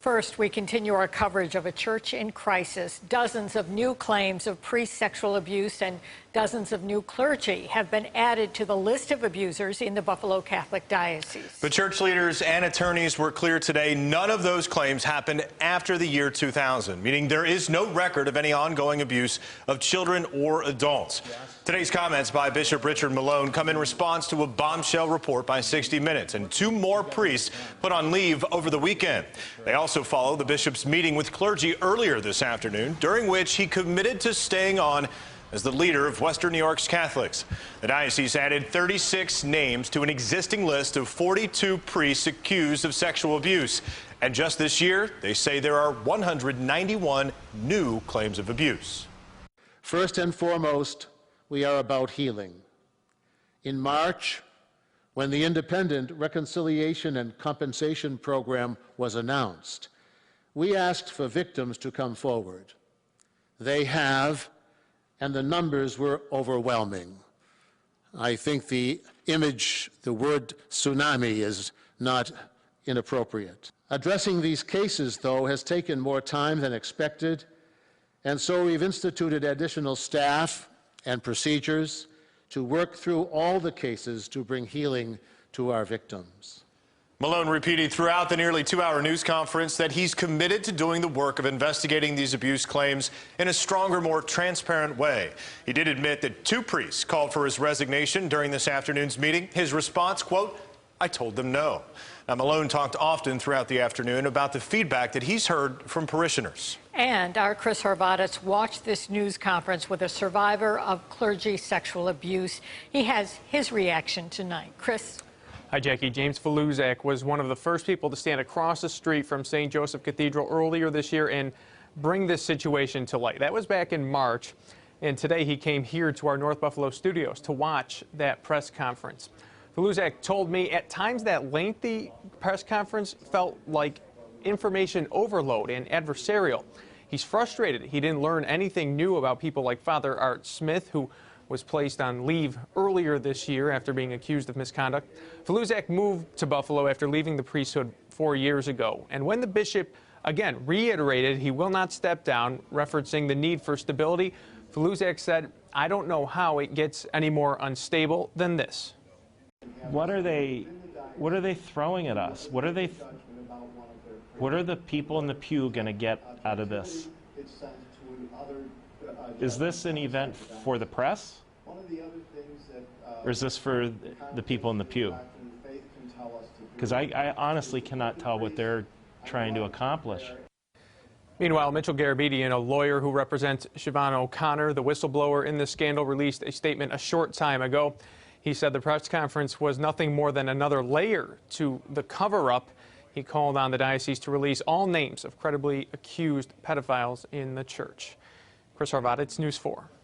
First, we continue our coverage of a church in crisis. Dozens of new claims of priest sexual abuse and dozens of new clergy have been added to the list of abusers in the Buffalo Catholic Diocese. But church leaders and attorneys were clear today none of those claims happened after the year 2000, meaning there is no record of any ongoing abuse of children or adults. Today's comments by Bishop Richard Malone come in response to a bombshell report by 60 Minutes and two more priests put on leave over the weekend. They also follow the bishop's meeting with clergy earlier this afternoon, during which he committed to staying on as the leader of Western New York's Catholics. The diocese added 36 names to an existing list of 42 priests accused of sexual abuse. And just this year, they say there are 191 new claims of abuse. First and foremost, we are about healing. In March, when the Independent Reconciliation and Compensation Program was announced, we asked for victims to come forward. They have, and the numbers were overwhelming. I think the image, the word tsunami, is not inappropriate. Addressing these cases, though, has taken more time than expected, and so we've instituted additional staff and procedures to work through all the cases to bring healing to our victims. Malone repeated throughout the nearly two-hour news conference that he's committed to doing the work of investigating these abuse claims in a stronger, more transparent way. He did admit that two priests called for his resignation during this afternoon's meeting. His response, quote, "I told them no." Now, Malone talked often throughout the afternoon about the feedback that he's heard from parishioners. And our Chris Horvitz watched this news conference with a survivor of clergy sexual abuse. He has his reaction tonight. Chris. Hi, Jackie. James Faluszczak was one of the first people to stand across the street from St. Joseph Cathedral earlier this year and bring this situation to light. That was back in March, and today he came here to our North Buffalo studios to watch that press conference. Faluszczak told me at times that lengthy press conference felt like information overload and adversarial. He's frustrated he didn't learn anything new about people like Father Art Smith, who was placed on leave earlier this year after being accused of misconduct. Faluszczak moved to Buffalo after leaving the priesthood 4 years ago. And when the bishop, again, reiterated he will not step down, referencing the need for stability, Faluszczak said, "I don't know how it gets any more unstable than this." What are they throwing at us? What are the people in the pew going to get out of this? Is this an event for the press? Or is this for the people in the pew? Because I honestly cannot tell what they're trying to accomplish. Meanwhile, Mitchell Garabedian, a lawyer who represents Siobhan O'Connor, the whistleblower in this scandal, released a statement a short time ago. He said the press conference was nothing more than another layer to the cover-up. He called on the diocese to release all names of credibly accused pedophiles in the church. Chris Horvitz, News 4.